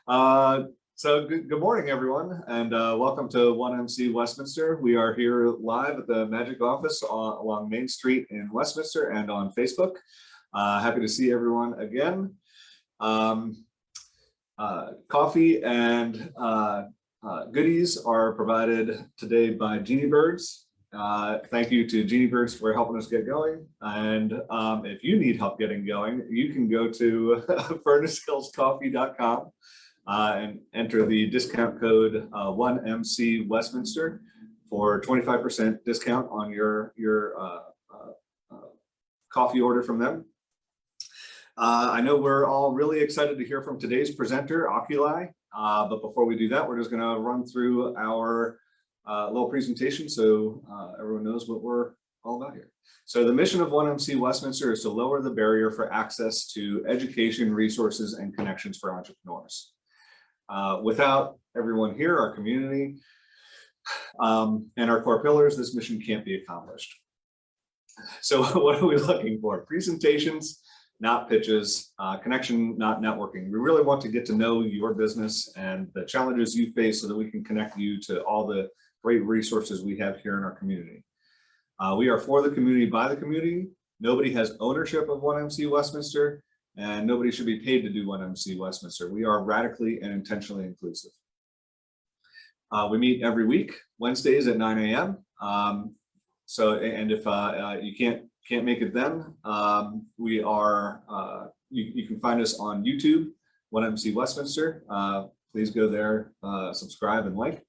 Good morning, everyone, and welcome to 1MC Westminster. We are here live at the Magic office along Main Street in Westminster and on Facebook. Happy to see everyone again. Coffee and goodies are provided today by Genie Birds. Thank you to Genie Birds for helping us get going. And if you need help getting going, you can go to furnacehillscoffee.com and enter the discount code 1MC Westminster for 25% discount on your coffee order from them. I know we're all really excited to hear from today's presenter, Oculi, but before we do that, we're just going to run through our little presentation so everyone knows what we're all about here. So the mission of 1MC Westminster is to lower the barrier for access to education, resources, and connections for entrepreneurs. Without everyone here, our community, and our core pillars, this mission can't be accomplished. So what are we looking for? Presentations, not pitches, connection, not networking. We really want to get to know your business and the challenges you face so that we can connect you to all the great resources we have here in our community. We are for the community, by the community. Nobody has ownership of 1MC Westminster, and nobody should be paid to do 1MC Westminster. We are radically and intentionally inclusive. We meet every week, Wednesdays at 9 a.m. And if you can't make it then, we are, you can find us on YouTube, 1MC Westminster. Please go there, subscribe and like.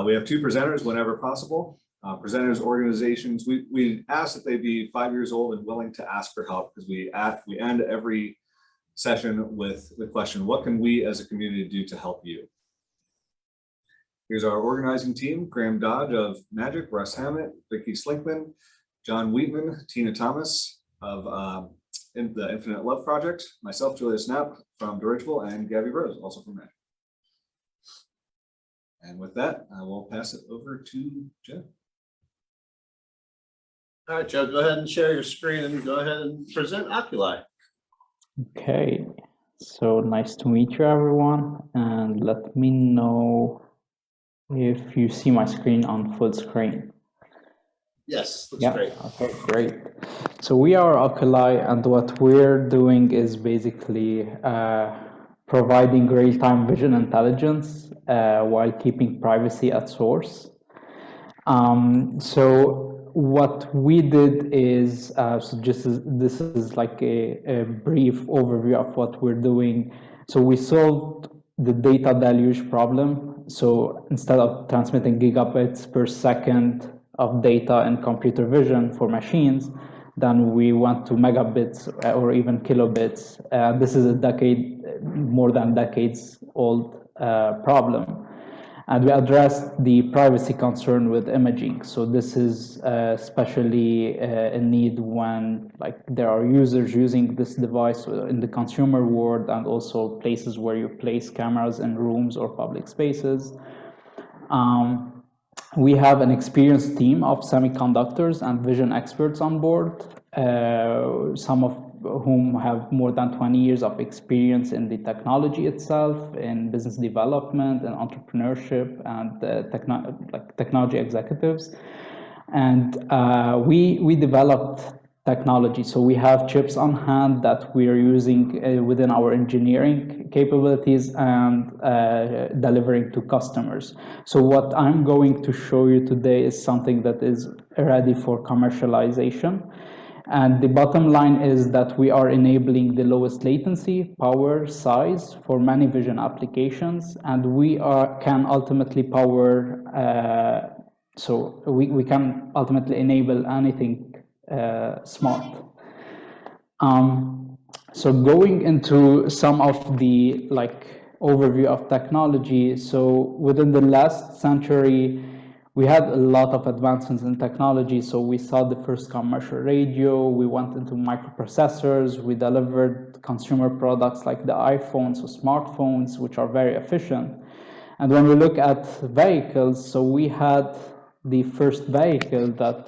We have two presenters whenever possible. Presenters, organizations, we ask that they be 5 years old and willing to ask for help, because we end every session with the question, what can we as a community do to help you? Here's our organizing team: Graham Dodge of Magic, Russ Hammett, Vicki Slinkman, John Wheatman, Tina Thomas of the Infinite Love Project, myself, Julia Snap from Dirigible, and Gabby Rose, also from Magic. And with that, I will pass it over to Joe. All right, Joe, go ahead and share your screen and go ahead and present Oculi. Okay, so nice to meet you, everyone. And let me know if you see my screen on full screen. Yes, looks great. Okay, great. So we are Oculi, and what we're doing is basically providing real-time vision intelligence while keeping privacy at source. So what we did is, this is like a brief overview of what we're doing. So we solved the data deluge problem. So instead of transmitting gigabits per second of data in computer vision for machines, then we went to megabits or even kilobits. This is more than decades old problem. And we addressed the privacy concern with imaging. So this is especially a need when there are users using this device in the consumer world, and also places where you place cameras in rooms or public spaces. We have an experienced team of semiconductors and vision experts on board, some of whom have more than 20 years of experience in the technology itself, in business development and entrepreneurship, and technology executives. And we developed technology. So we have chips on hand that we are using within our engineering capabilities and delivering to customers. So what I'm going to show you today is something that is ready for commercialization. And the bottom line is that we are enabling the lowest latency, power, size for many vision applications, and we can ultimately power, so we can ultimately enable anything smart. So going into some of the overview of technology. So within the last century, we had a lot of advancements in technology. So we saw the first commercial radio, we went into microprocessors, we delivered consumer products like the iPhones, so smartphones, which are very efficient. And when we look at vehicles, so we had the first vehicle that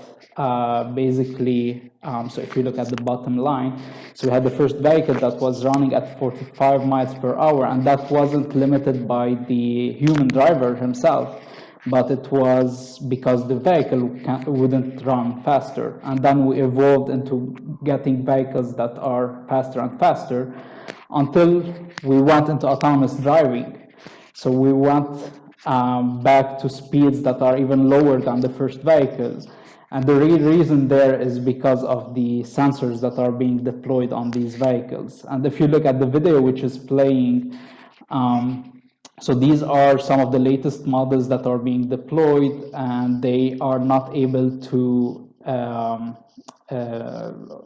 basically, so if you look at the bottom line, so we had the first vehicle that was running at 45 miles per hour, and that wasn't limited by the human driver himself, but it was because the vehicle wouldn't run faster. And then we evolved into getting vehicles that are faster and faster until we went into autonomous driving. So we went back to speeds that are even lower than the first vehicles. And the real reason there is because of the sensors that are being deployed on these vehicles. And if you look at the video which is playing, so these are some of the latest models that are being deployed, and they are not able to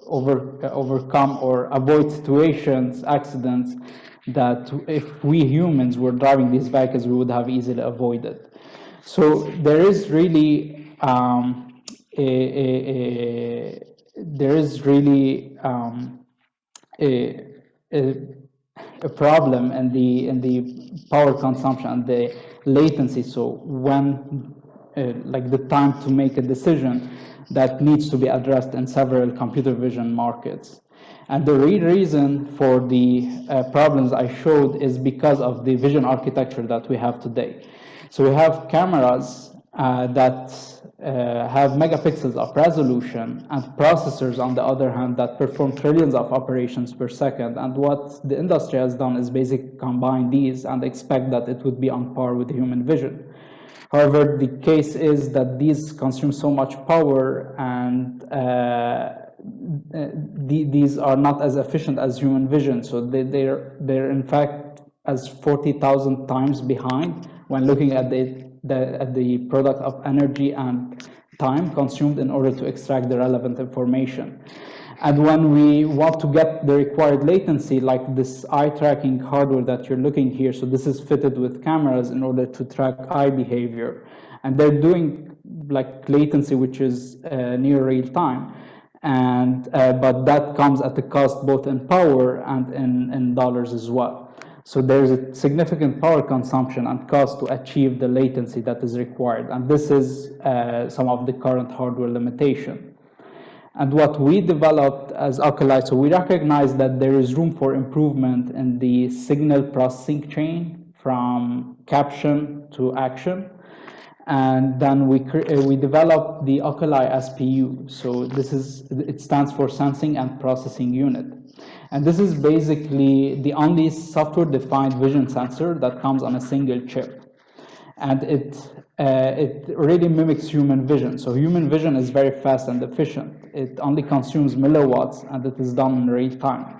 overcome or avoid situations, accidents, that if we humans were driving these vehicles, we would have easily avoided. So there is really a problem in the power consumption and the latency. So when like the time to make a decision that needs to be addressed in several computer vision markets. And the real reason for the problems I showed is because of the vision architecture that we have today. So we have cameras that have megapixels of resolution, and processors, on the other hand, that perform trillions of operations per second. And what the industry has done is basically combine these and expect that it would be on par with human vision. However, the case is that these consume so much power, and these are not as efficient as human vision. So they're in fact as 40,000 times behind when looking at the product of energy and time consumed in order to extract the relevant information. And when we want to get the required latency, like this eye tracking hardware that you're looking here, so this is fitted with cameras in order to track eye behavior. And they're doing like latency, which is near real time. And but that comes at a cost both in power and in dollars as well. So there's a significant power consumption and cost to achieve the latency that is required. And this is some of the current hardware limitation. And what we developed as Oculi, so we recognize that there is room for improvement in the signal processing chain from caption to action. And then we developed the Oculi SPU. So it stands for Sensing and Processing Unit. And this is basically the only software-defined vision sensor that comes on a single chip. And it really mimics human vision. So human vision is very fast and efficient. It only consumes milliwatts, and it is done in real time.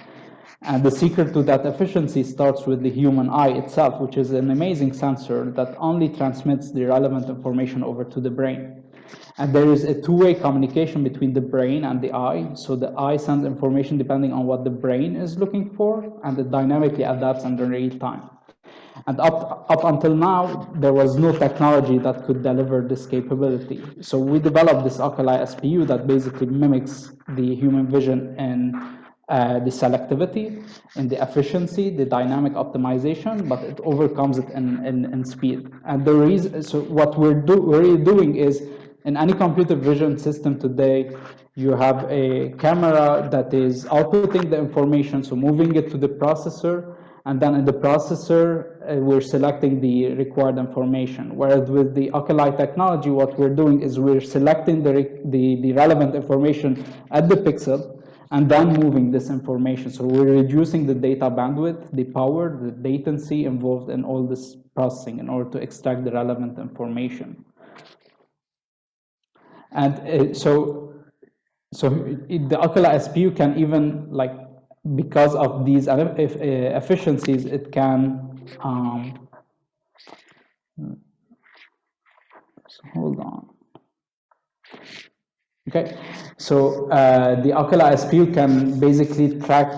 And the secret to that efficiency starts with the human eye itself, which is an amazing sensor that only transmits the relevant information over to the brain. And there is a two-way communication between the brain and the eye. So the eye sends information depending on what the brain is looking for, and it dynamically adapts in real time. And up until now, there was no technology that could deliver this capability. So we developed this Oculi SPU that basically mimics the human vision in the selectivity, in the efficiency, the dynamic optimization, but it overcomes it in speed. And the reason, so what we're really doing is, in any computer vision system today, you have a camera that is outputting the information, so moving it to the processor, and then in the processor, we're selecting the required information. Whereas with the Oculi technology, what we're doing is we're selecting the relevant information at the pixel, and then moving this information. So we're reducing the data bandwidth, the power, the latency involved in all this processing in order to extract the relevant information. And so the Oculi SPU can even, like, because of these efficiencies, it can, so hold on. Okay, so the Oculi SPU can basically track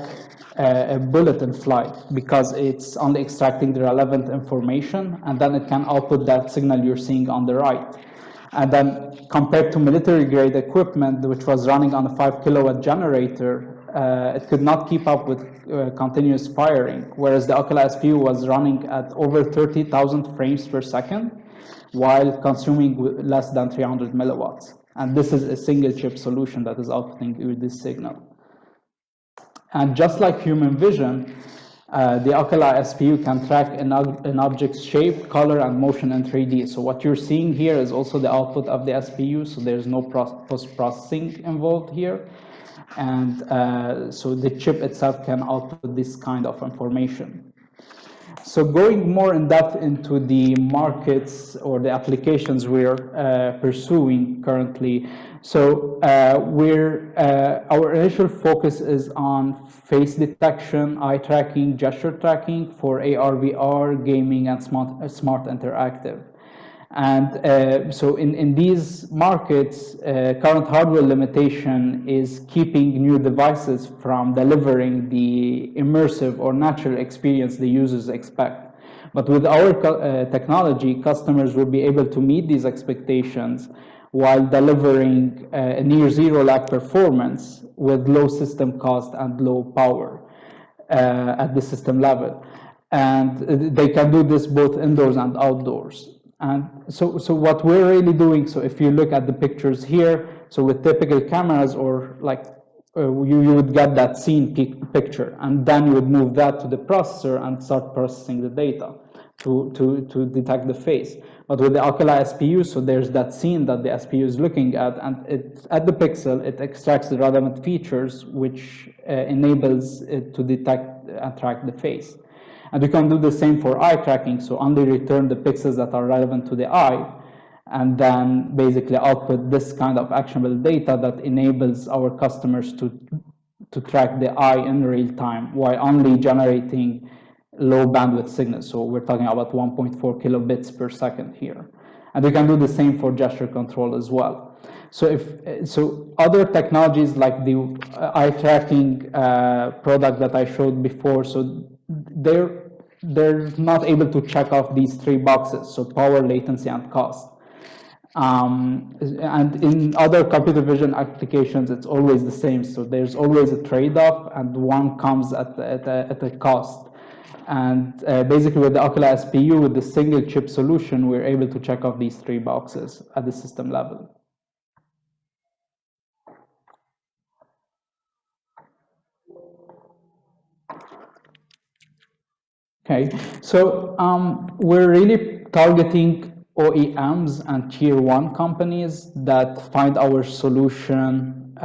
a bullet in flight because it's only extracting the relevant information, and then it can output that signal you're seeing on the right. And then compared to military grade equipment, which was running on a 5 kilowatt generator, it could not keep up with continuous firing, whereas the Oculi SPU was running at over 30,000 frames per second. while consuming less than 300 milliwatts. And this is a single chip solution that is outputting you this signal. And just like human vision, the Oculi SPU can track an object's shape, color, and motion in 3D. So what you're seeing here is also the output of the SPU, so there's no post-processing involved here. And so the chip itself can output this kind of information. So going more in depth into the markets or the applications we're pursuing currently. So our initial focus is on face detection, eye tracking, gesture tracking for AR, VR, gaming, and smart interactive. And so in these markets, current hardware limitation is keeping new devices from delivering the immersive or natural experience the users expect. But with our technology, customers will be able to meet these expectations while delivering a near zero lag performance with low system cost and low power at the system level. And they can do this both indoors and outdoors. And so what we're really doing, so if you look at the pictures here, so with typical cameras or like you would get that scene picture, and then you would move that to the processor and start processing the data to detect the face. But with the Oculi SPU, so there's that scene that the SPU is looking at, and at the pixel, it extracts the relevant features, which enables it to detect and track the face. And you can do the same for eye tracking, so only return the pixels that are relevant to the eye, and then basically output this kind of actionable data that enables our customers to track the eye in real time while only generating low bandwidth signals. So we're talking about 1.4 kilobits per second here. And we can do the same for gesture control as well. So other technologies like the eye tracking product that I showed before, so they're not able to check off these three boxes, so power, latency, and cost. And in other computer vision applications, it's always the same. So there's always a trade-off, and one comes at a cost. And basically with the Oculi SPU, with the single chip solution, we're able to check off these three boxes at the system level. Okay, so we're really targeting OEMs and tier 1 companies that find our solution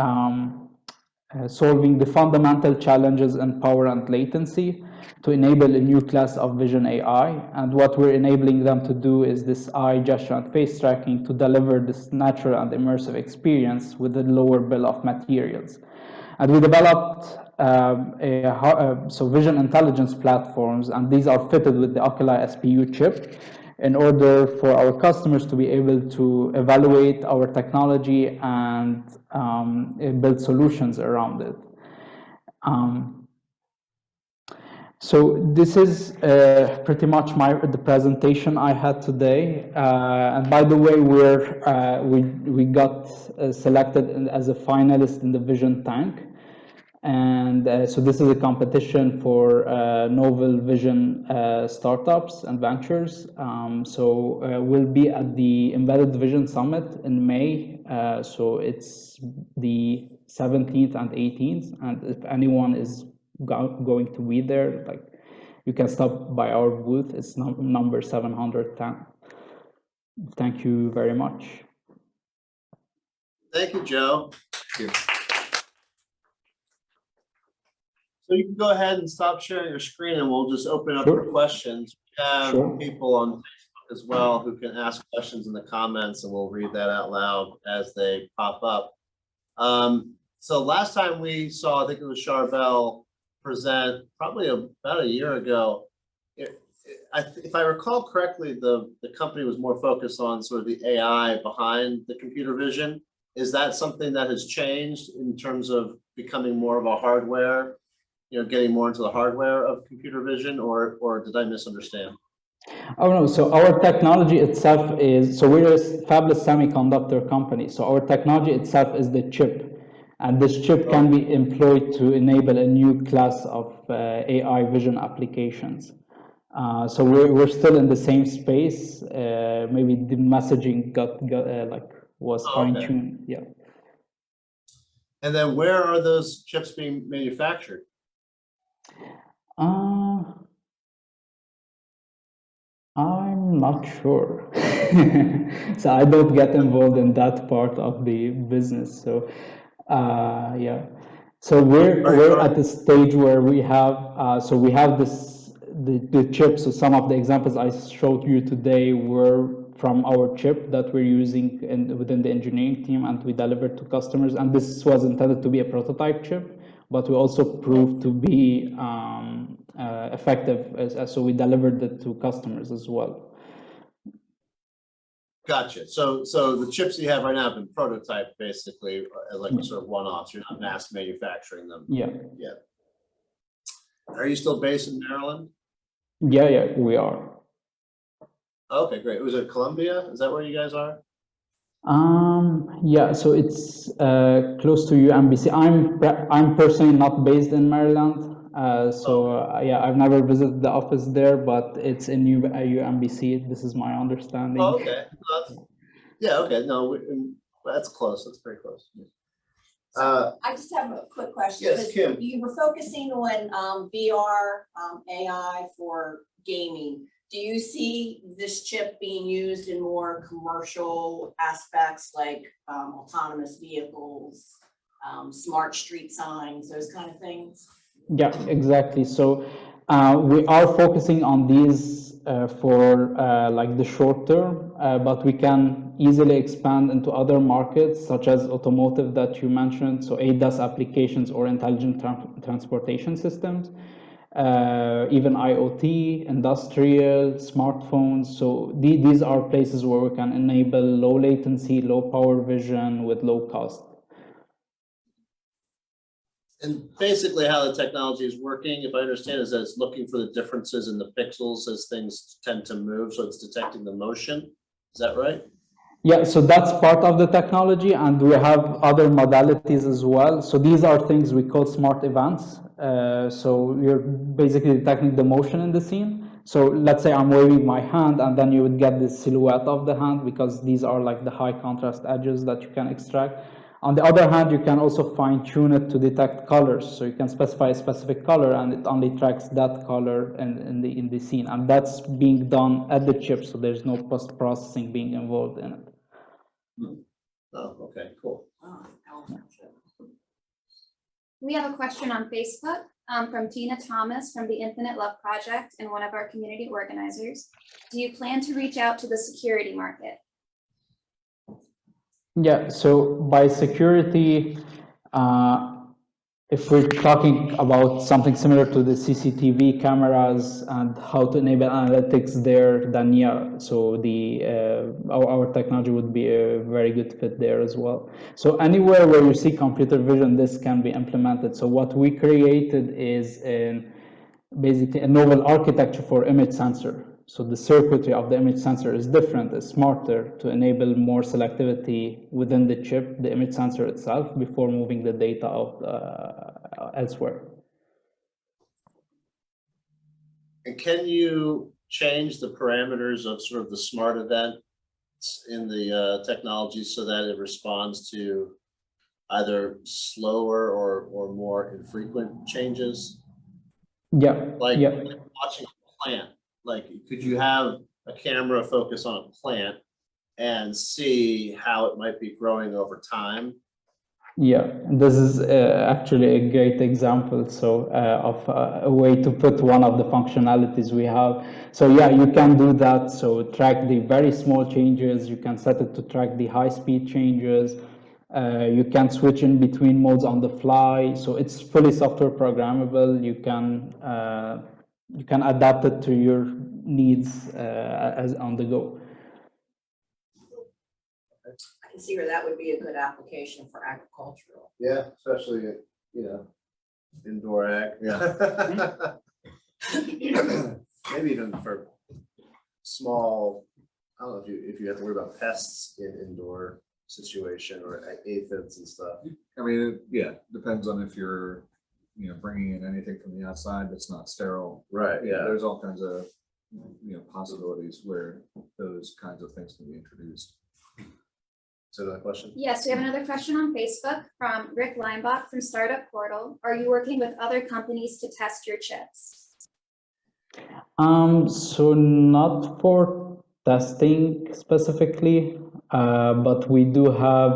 solving the fundamental challenges in power and latency to enable a new class of vision AI. And what we're enabling them to do is this eye, gesture, and face tracking to deliver this natural and immersive experience with a lower bill of materials. And we developed so vision intelligence platforms, and these are fitted with the Oculi SPU chip in order for our customers to be able to evaluate our technology and build solutions around it. So this is pretty much the presentation I had today. And by the way, we got selected as a finalist in the Vision Tank. And so this is a competition for novel vision startups and ventures. So we'll be at the Embedded Vision Summit in May. So it's the 17th and 18th. And if anyone is going to be there, like, you can stop by our booth. It's number 710. Thank you very much. Thank you, Joe. Thank you. So you can go ahead and stop sharing your screen, and we'll just open up for questions. We have people on Facebook as well who can ask questions in the comments, and we'll read that out loud as they pop up. So last time we saw, I think it was Charbel present probably about a year ago. If I recall correctly, the company was more focused on sort of the AI behind the computer vision. Is that something that has changed in terms of becoming more of a hardware, getting more into the hardware of computer vision, or did I misunderstand? Oh no, so our technology itself is, so we're a fabless semiconductor company. So our technology itself is the chip. And this chip can be employed to enable a new class of AI vision applications. So we're still in the same space. Maybe the messaging was fine-tuned. Yeah. And then where are those chips being manufactured? I'm not sure. So I don't get involved in that part of the business. So yeah. So we're at the stage where we have we have the chips. So some of the examples I showed you today were from our chip that we're using within the engineering team, and we delivered to customers. And this was intended to be a prototype chip, but we also proved to be effective, so we delivered it to customers as well. Gotcha. So the chips you have right now have been prototyped basically, like sort of one-offs. You're not mass manufacturing them. Yeah. Yeah. Are you still based in Maryland? Yeah, we are. Okay, great. Was it Columbia? Is that where you guys are? Yeah, so it's close to UMBC. I'm personally not based in Maryland, yeah, I've never visited the office there, but it's in UMBC. This is my understanding. Oh, okay. Yeah, okay. No, that's close. That's pretty close. I just have a quick question. Yes, Kim. You were focusing on VR, AI for gaming. Do you see this chip being used in more commercial aspects like autonomous vehicles, smart street signs, those kind of things? Yeah, exactly. So we are focusing on these for like the short term, but we can easily expand into other markets such as automotive that you mentioned, so ADAS applications or intelligent transportation systems, even IoT, industrial, smartphones. So these are places where we can enable low latency, low power vision with low cost. And basically how the technology is working, if I understand, is that it's looking for the differences in the pixels as things tend to move, so it's detecting the motion. Is that right? Yeah, so that's part of the technology, and we have other modalities as well. So these are things we call smart events. So you're basically detecting the motion in the scene. So let's say I'm waving my hand, and then you would get the silhouette of the hand, because these are like the high contrast edges that you can extract. On the other hand, you can also fine tune it to detect colors. So you can specify a specific color, and it only tracks that color in the scene. And that's being done at the chip, so there's no post-processing being involved in it. Oh, okay, cool. We have a question on Facebook from Tina Thomas from the Infinite Love Project and one of our community organizers. Do you plan to reach out to the security market? Yeah, so by security, if we're talking about something similar to the CCTV cameras and how to enable analytics there, then yeah, so our technology would be a very good fit there as well. So anywhere where you see computer vision, this can be implemented. So what we created is basically a novel architecture for image sensor. So the circuitry of the image sensor is different, is smarter to enable more selectivity within the chip, the image sensor itself, before moving the data out elsewhere. And can you change the parameters of sort of the smart events in the technology so that it responds to either slower or more infrequent changes? Yeah, like yeah. watching a plant. Like, could you have a camera focus on a plant and see how it might be growing over time? Yeah, this is actually a great example. So of a way to put one of the functionalities we have. So yeah, you can do that. So track the very small changes. You can set it to track the high-speed changes. You can switch in between modes on the fly. So it's fully software programmable. You can adapt it to your needs as on the go. I can see where that would be a good application for agricultural. Yeah, especially, indoor ag. Yeah. Maybe even for small, I don't know if you have to worry about pests in indoor situation or aphids and stuff. I mean, yeah, depends on if you're, bringing in anything from the outside that's not sterile. Right, Yeah, there's all kinds of possibilities where those kinds of things can be introduced. Is that a question? Yes, we have another question on Facebook from Rick Leinbach from Startup Portal. Are you working with other companies to test your chips? So not for testing specifically, but we do have,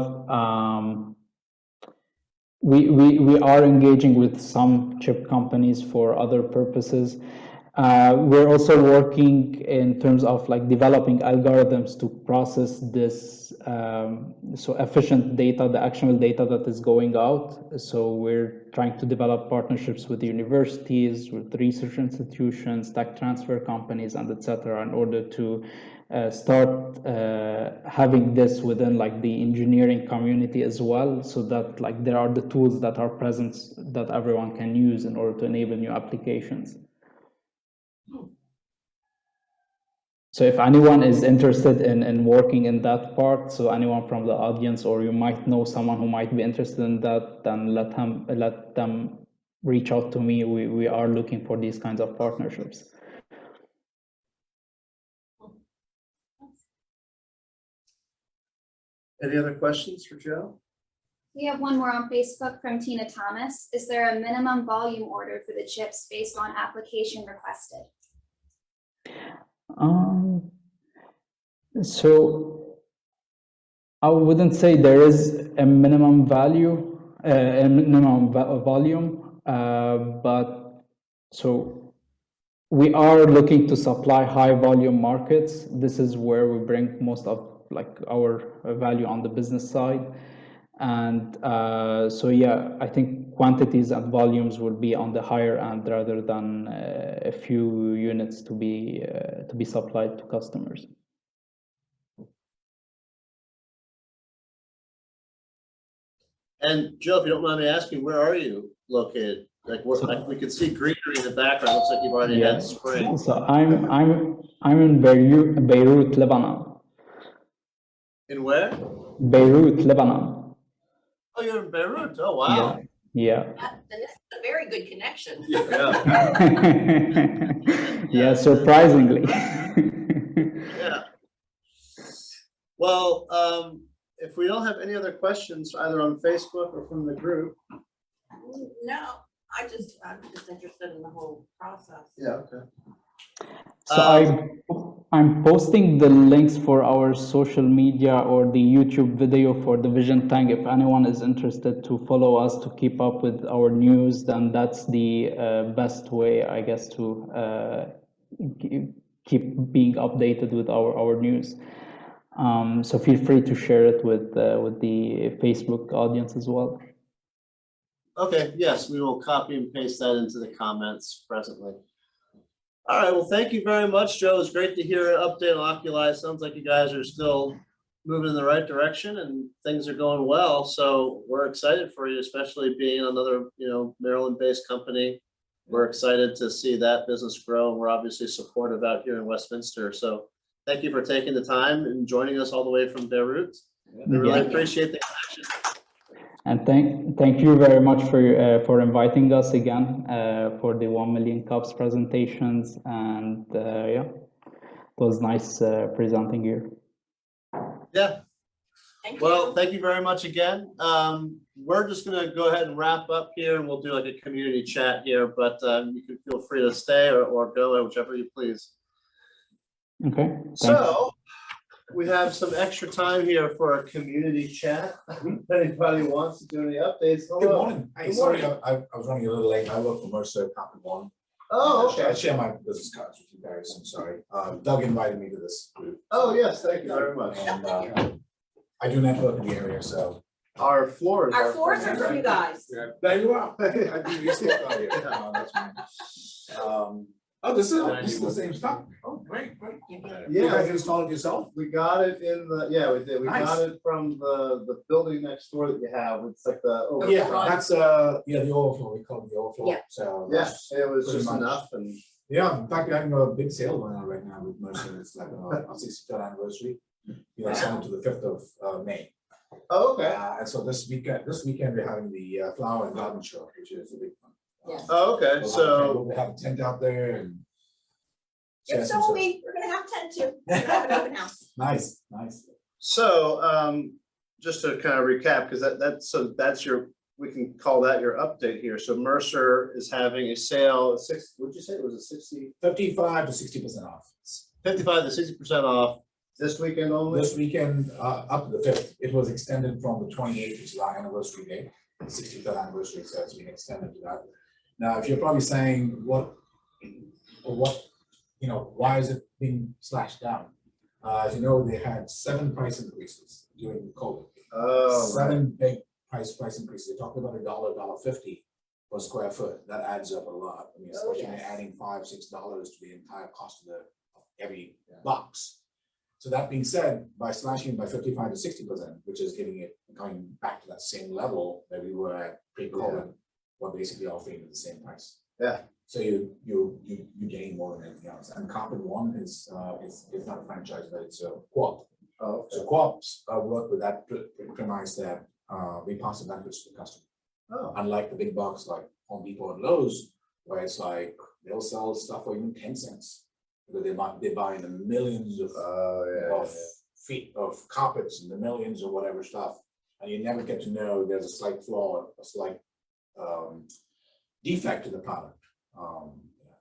we are engaging with some chip companies for other purposes. We're also working in terms of like developing algorithms to process this so efficient data, the actionable data that is going out. So we're trying to develop partnerships with universities, with research institutions, tech transfer companies, and etc. in order to start having this within like the engineering community as well, so that like there are the tools that are present that everyone can use in order to enable new applications. So if anyone is interested in working in that part, so anyone from the audience, or you might know someone who might be interested in that, then let them reach out to me. We are looking for these kinds of partnerships. Any other questions for Joe? We have one more on Facebook from Tina Thomas. Is there a minimum volume order for the chips based on application requested? So I wouldn't say there is a minimum value, a minimum volume, but so we are looking to supply high volume markets. This is where we bring most of like our value on the business side. And so yeah, I think quantities and volumes will be on the higher end rather than a few units to be supplied to customers. And Joe, if you don't mind me asking, where are you located? Like, like we can see greenery in the background. Looks like you've already had spring. So I'm in Beirut, Lebanon. In where? Beirut, Lebanon. Oh, you're in Beirut. Oh, wow. Yeah. Then this is a very good connection. Yeah, surprisingly. Yeah. Well, if we don't have any other questions, either on Facebook or from the group. No, I'm just interested in the whole process. Yeah, okay. So I'm posting the links for our social media or the YouTube video for the Vision Tank. If anyone is interested to follow us to keep up with our news, then that's the best way, I guess, to keep being updated with our news. So feel free to share it with the Facebook audience as well. Okay, yes, we will copy and paste that into the comments presently. All right, well, thank you very much, Joe. It's great to hear an update on Oculi. Sounds like you guys are still moving in the right direction and things are going well. So we're excited for you, especially being another, Maryland-based company. We're excited to see that business grow. We're obviously supportive out here in Westminster. So thank you for taking the time and joining us all the way from Beirut. We really appreciate the connection. And thank you very much for inviting us again for the 1 Million Cups presentations, and yeah, it was nice presenting here. Yeah. Thank Well, you. thank you very much again. We're just gonna go ahead and wrap up here, and we'll do like a community chat here, but you can feel free to stay or go, whichever you please. Okay. Thanks. So we have some extra time here for a community chat. If anybody wants to do any updates. Hello. Good morning. Hey, Good sorry, morning. I was running a little late. I work for Mercer Copy One. Oh, I okay. share my business cards with you guys. I'm sorry. Doug invited me to this group. Oh, yes, thank you very much. And I do network in the area, so. Our floors. Our floors are for you guys. There you are. I do you see it out here. That's fine. Oh, this is the same stuff. Oh, great. You Yeah, guys installed it yourself? we got it in the, yeah, we did. We Nice. got it from the building next door that you have. It's like the. Yeah, overflow. that's the overflow. We call it the overflow. Yeah. So. Yes, that's it was pretty just much- enough and. Yeah, in fact, we're having a big sale going on right now with Mercer. It's like our 63rd anniversary. You know, signed to the 5th of May. Oh, okay. And so this weekend we're having the flower and garden show, which is a big one. Yes. Oh, okay, so. We'll have a tent out there and You're Yes, so sir. we're gonna have 10 too. We're gonna have an open house. Nice, nice. So, just to kind of recap, because that's your, we can call that your update here. So Mercer is having a sale, what'd you say, it was a 55 to 60% off. 55 to 60% off this weekend only? This weekend, up to the 5th, it was extended from the 28th, which is our anniversary day, 63rd anniversary, so it's been extended to that. Now, if you're probably saying what, why is it being slashed down? As you know, they had 7 price increases during COVID. Oh, right. 7 big price increases. They talked about $1.50 per square foot. That adds up a lot. I mean, especially when you're yes. adding $5, $6 to the entire cost of every box. So that being said, by slashing it by 55 to 60%, which is going back to that same level that we were at pre-COVID, we're basically offering at the same price. Yeah. So you gain more than anything else. And Carpet One is not a franchise, but it's a co-op. Oh, So co-ops work with that premise that we pass the benefits to the customer. oh, Unlike the big box like Home Depot and Lowe's, where it's like they'll sell stuff for even 10 cents. Because they buy in the millions of feet of carpets and the millions of whatever stuff, and you never get to know there's a slight flaw, a slight defect in the product.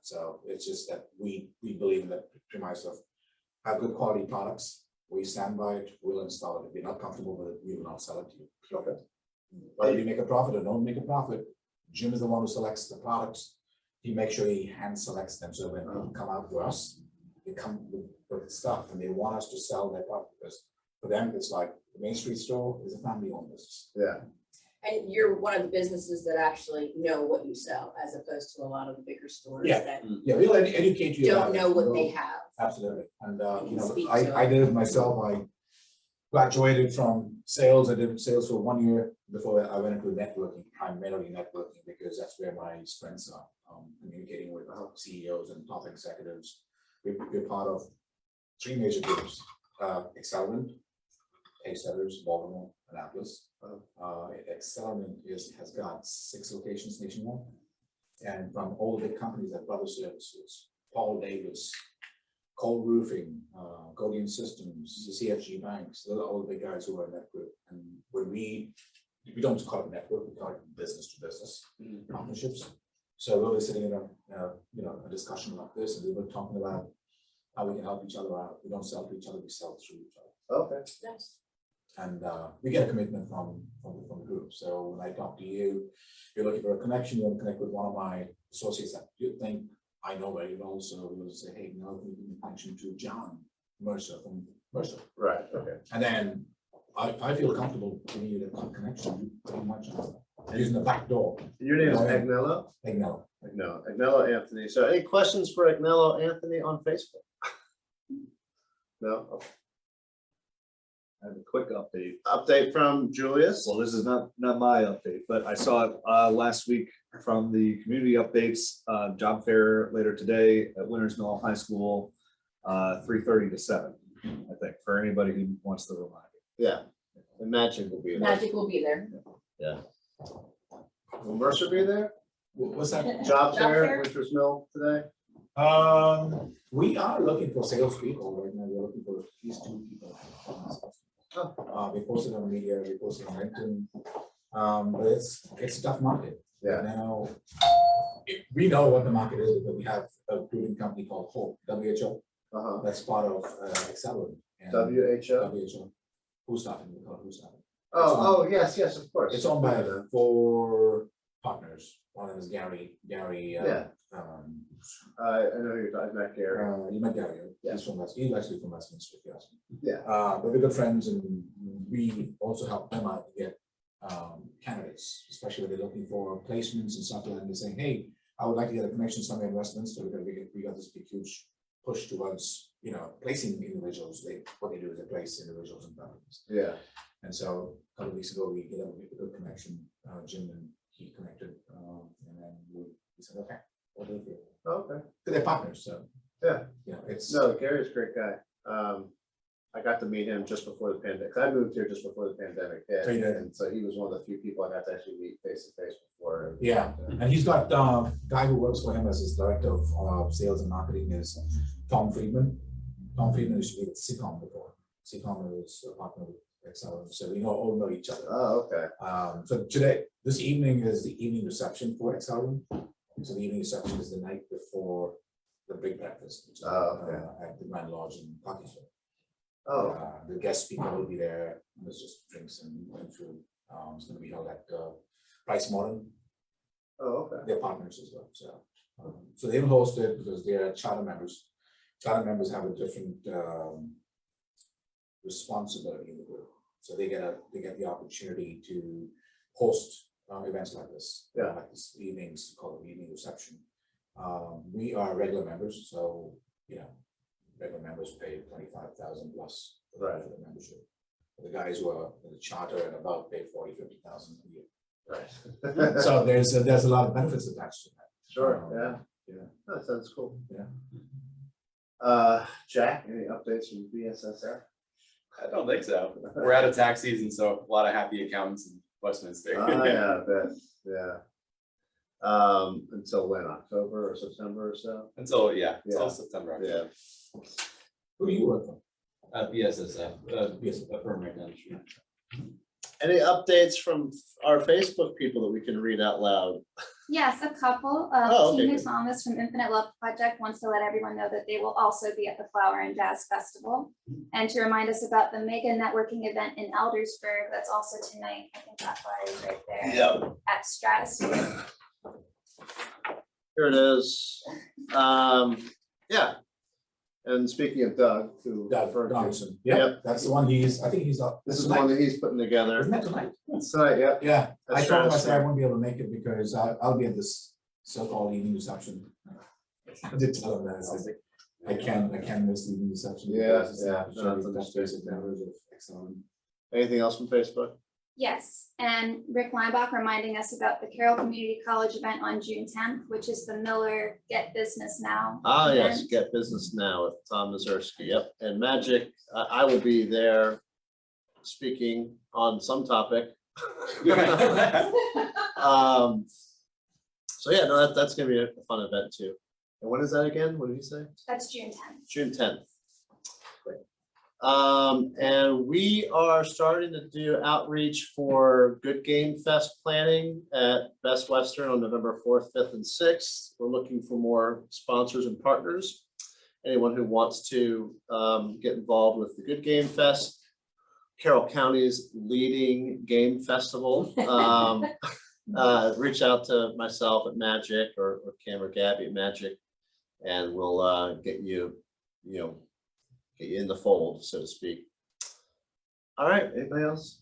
So it's just that we believe in that premise of have good quality products. We stand by it. We'll install it. If you're not comfortable with it, we will not sell it to you. okay. Whether you make a profit or don't make a profit, Jim is the one who selects the products. He makes sure he hand selects them. So when people come out to us, they come with stuff and they want us to sell their product, because for them, it's like the Main Street store is a family-owned business. Yeah. And you're one of the businesses that actually know what you sell, as opposed to a lot of the bigger stores Yeah. that Yeah, we'll educate you. don't about it. know what We'll- they have. Absolutely. And, You can speak to I did it myself. I graduated from sales. I did sales for 1 year before I went into networking, primarily networking, because that's where my strengths are. Communicating with CEOs and top executives. We're part of 3 major groups, Accelerant, Pacesetters, Baltimore, Annapolis. Accelerant has got 6 locations nationwide. And from all the big companies like Brother Services, Paul Davis, Cole Roofing, Godian Systems, the CFG Banks, those are all the big guys who are in that group. And when we don't call it network, we call it business to business partnerships. So we'll be sitting in a discussion like this, and we were talking about how we can help each other out. We don't sell to each other, we sell through each other. Okay. Yes. And we get a commitment from the group. So when I talk to you, you're looking for a connection, you want to connect with one of my associates that you think I know very well. So we'll say, hey, we can connection to John Mercer from Mercer. Right, okay. And then I feel comfortable giving you the connection, you pretty much using the back door. Your name is Go ahead. Agnello? Agnello. Agnello Anthony. So any questions for Agnello Anthony on Facebook? No? Okay. I have a quick update. Update from Julius? Well, this is not my update, but I saw it last week from the community updates, job fair later today at Winters Mill High School, 3:30 to 7, I think, for anybody who wants to remind. Yeah. And Magic will be there. Magic will be there. Will Mercer be there? What's that? Job fair, fair? Winters Mill today? We are looking for salespeople right now. We're looking for at least 2 people. We posted on media, we posted on LinkedIn. But it's a tough market. Yeah. Now, we know what the market is, because we have a recruiting company called Hope, WHO. Uh-huh. That's part of Accelerant. And WHO? WHO. Who's starting? We call it Who's starting. Oh, yes, of course. It's owned by 4 partners. One of them is Gary. Yeah. I know who you're talking about, Gary. You met Gary. Yeah. He's actually from Westminster, if you ask me. Yeah. But we're good friends, and we also help them out to get candidates, especially when they're looking for placements and stuff like that. And they're saying, hey, I would like to get a connection somewhere in Westminster, because we got this big, huge push towards, placing individuals. What they do is they place individuals in companies. Yeah. And so a couple of weeks ago, we did a good connection. Jim and he connected, and then we said, okay, we'll do it for you. Okay. They're partners, so. Yeah. It's. No, Gary's a great guy. I got to meet him just before the pandemic. I moved here just before the pandemic hit, So you did. and so he was one of the few people I got to actually meet face to face before. Yeah, and he's got guy who works for him as his director of sales and marketing is Tom Friedman. Tom Friedman used to be with CCOM before. CCOM is a partner with Excel, so we all know each other. Oh, okay. So this evening is the evening reception for Excel. So the evening reception is the night before the big breakfast, which is at the Grand Lodge in Parkinsville. Oh, The guest speaker will be there. There's just drinks and food. It's going to be held at Price Modern. oh, okay. They're partners as well. So they will host it because they are charter members. Charter members have a different responsibility in the group. So they get the opportunity to host events like this. Yeah. Like this evenings called the evening reception. We are regular members, so regular members pay 25,000 plus for the membership. The guys who are in the charter and above pay 40,000-50,000 a year. Right. So there's a lot of benefits attached to that. Sure. Yeah. That sounds cool. Yeah. Jack, any updates from BSSF? I don't think so. We're out of tax season, so a lot of happy accountants in Westminster. Yeah, I bet. Yeah. Until when? October or September or so? Until Yeah. September. Yeah. Who do you work for? BSSF, BSSF. a firm right down the street. Any updates from our Facebook people that we can read out loud? Yes, a couple. Oh, okay, Tina good. Thomas from Infinite Love Project wants to let everyone know that they will also be at the Flower and Jazz Festival. And to remind us about the mega networking event in Eldersburg, that's also tonight. I think that flyer is right there. At Stratosphere. Here it is. Yeah. And speaking of Doug, who Doug referred to- Donaldson. Yeah, Yep. that's the one I think he's up. This is one that he's putting together. Isn't that tonight? It's tonight, yeah. Yeah, I That's told him, I right. said I won't be able to make it because I'll be at this so-called evening reception. I did tell him that, I said, I can miss the evening reception. Yeah, because it's an yeah, opportunity no, to that's touch base with members of Excel. Anything else from Facebook? Yes, and Rick Weinbach reminding us about the Carroll Community College event on June 10th, which is the Miller Get Business Now. Ah, yes, event. Get Business Now with Tom Mazursky. Yep. And Magic, I will be there speaking on some topic. So yeah, no, that's gonna be a fun event too. And when is that again? What did he say? That's June 10th. June 10th. And we are starting to do outreach for Good Game Fest planning at Best Western on November 4th, 5th, and 6th. We're looking for more sponsors and partners. Anyone who wants to get involved with the Good Game Fest, Carroll County's leading game festival. Reach out to myself at Magic or Cam or Gabby at Magic, and we'll get you in the fold, so to speak. All right, anybody else?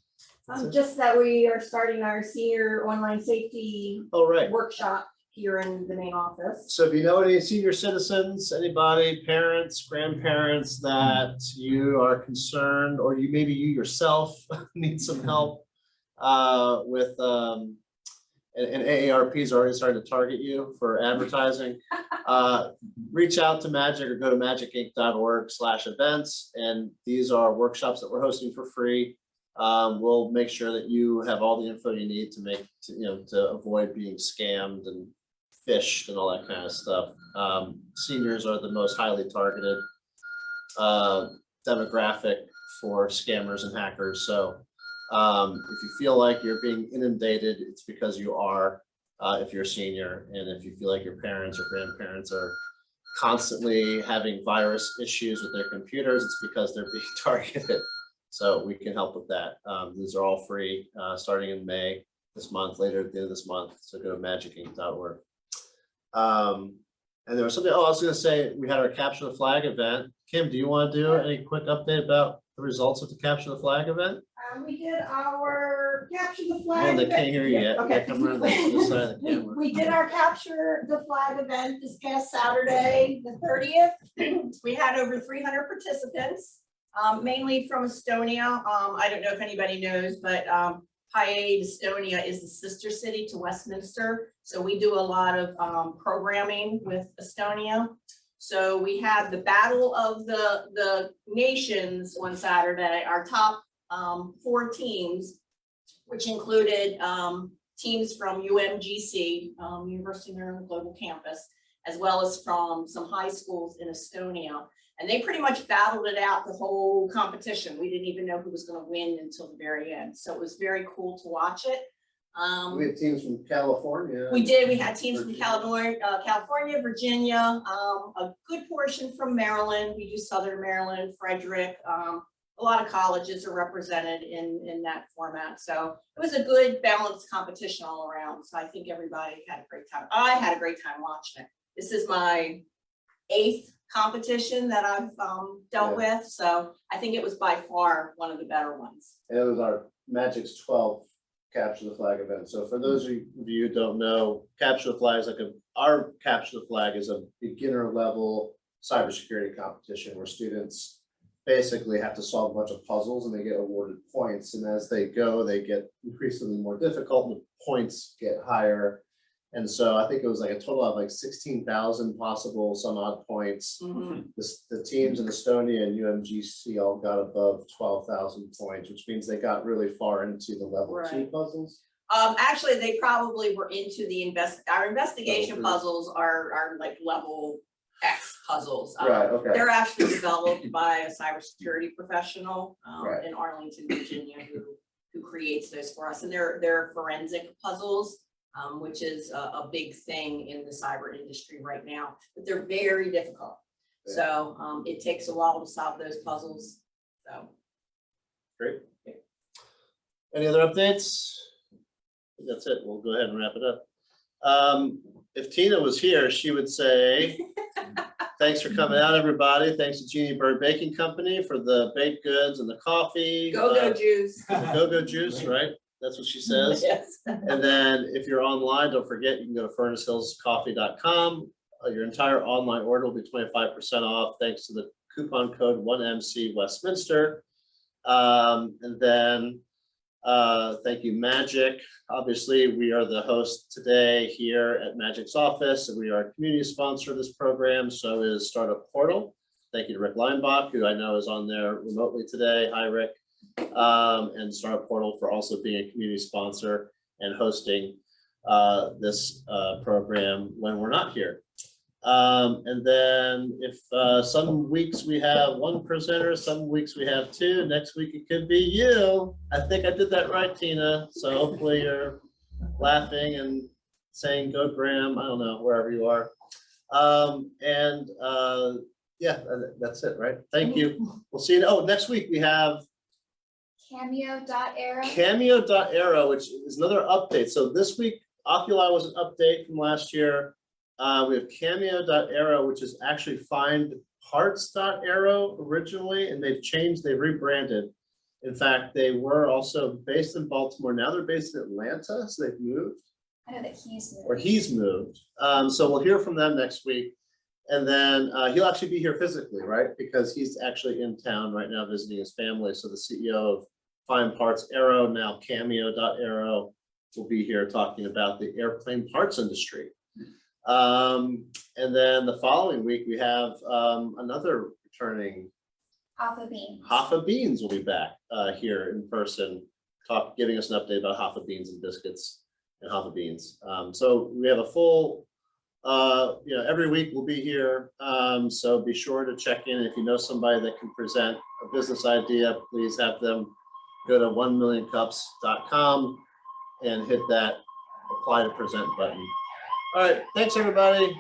Just that we are starting our senior online safety All right, workshop here in the main office. so if you know any senior citizens, anybody, parents, grandparents that you are concerned, or maybe you yourself need some help with, and AARP's already starting to target you for advertising, reach out to Magic or go to magicinc.org/events. And these are workshops that we're hosting for free. We'll make sure that you have all the info you need to avoid being scammed and phished and all that kind of stuff. Seniors are the most highly targeted demographic for scammers and hackers. So if you feel like you're being inundated, it's because you are, if you're a senior, and if you feel like your parents or grandparents are constantly having virus issues with their computers, it's because they're being targeted. So we can help with that. These are all free, starting in May this month, later at the end of this month. So go to magicinc.org. And there was something, I was gonna say, we had our Capture the Flag event. Kim, do you want to do any quick update about the results of the Capture the Flag event? We did our capture the Oh, flag. they can't hear you yet. Okay. Yeah, come around the side of the camera. We did our capture the flag event this past Saturday, the 30th. We had over 300 participants, mainly from Estonia. I don't know if anybody knows, but Paide, Estonia is the sister city to Westminster. So we do a lot of programming with Estonia. So we had the battle of the nations on Saturday, our top 4 teams, which included teams from UMGC, University of Maryland Global Campus, as well as from some high schools in Estonia. And they pretty much battled it out the whole competition. We didn't even know who was going to win until the very end. So it was very cool to watch it. We had teams from California. We did. We had teams from California, Virginia, a good portion from Maryland. We do Southern Maryland, Frederick. A lot of colleges are represented in that format. So it was a good balanced competition all around. So I think everybody had a great time. I had a great time watching it. This is my 8th competition that I've dealt with. So I think it was by far one of the better ones. And it was our Magic's 12th Capture the Flag event. So for those of you who don't know, Capture the Flag is our Capture the Flag is a beginner level cybersecurity competition where students basically have to solve a bunch of puzzles and they get awarded points. And as they go, they get increasingly more difficult and the points get higher. And so I think it was like a total of like 16,000 possible some odd points. The teams in Estonia and UMGC all got above 12,000 points, which means they got really far into the level 2 puzzles. Actually, they probably were into the our investigation puzzles are like level X puzzles. Right, okay. They're actually developed by a cybersecurity professional Right. in Arlington, Virginia, who creates those for us. And they're forensic puzzles, which is a big thing in the cyber industry right now, but they're very difficult. Yeah. So it takes a while to solve those puzzles. So Great. Any other updates? I think that's it. We'll go ahead and wrap it up. If Tina was here, she would say, thanks for coming out, everybody. Thanks to Jeannie Bird Baking Company for the baked goods and the coffee. go juice. The go-go juice, right? That's what she says. Yes. And then if you're online, don't forget, you can go to furnacehillscoffee.com. Your entire online order will be 25% off thanks to the coupon code 1MC Westminster. And then thank you, Magic. Obviously, we are the host today here at Magic's office, and we are a community sponsor of this program. So is Startup Portal. Thank you to Rick Leinbach, who I know is on there remotely today. Hi, Rick. And Startup Portal for also being a community sponsor and hosting this program when we're not here. And then if some weeks we have 1 presenter, some weeks we have 2, next week it could be you. I think I did that right, Tina. So hopefully you're laughing and saying go Graham, I don't know, wherever you are. Yeah, that's it, right? Thank you. We'll see you. Oh, next week we have Cameo.era. Cameo.era, which is another update. So this week, Oculi was an update from last year. We have Cameo.era, which is actually FindParts.era originally, and they've rebranded. In fact, they were also based in Baltimore. Now they're based in Atlanta, so they've moved. I know that he's moved. Or he's moved. So we'll hear from them next week. And then he'll actually be here physically, right? Because he's actually in town right now visiting his family. So the CEO of Find Parts Aero, now Cameo.Aero, will be here talking about the airplane parts industry. And then the following week, we have another returning. Hoffa Beans. Hoffa Beans will be back here in person, giving us an update about Hoffa Beans and biscuits and Hoffa Beans. So we have a full, every week we'll be here. So be sure to check in. If you know somebody that can present a business idea, please have them go to 1millioncups.com and hit that apply to present button. All right, thanks everybody.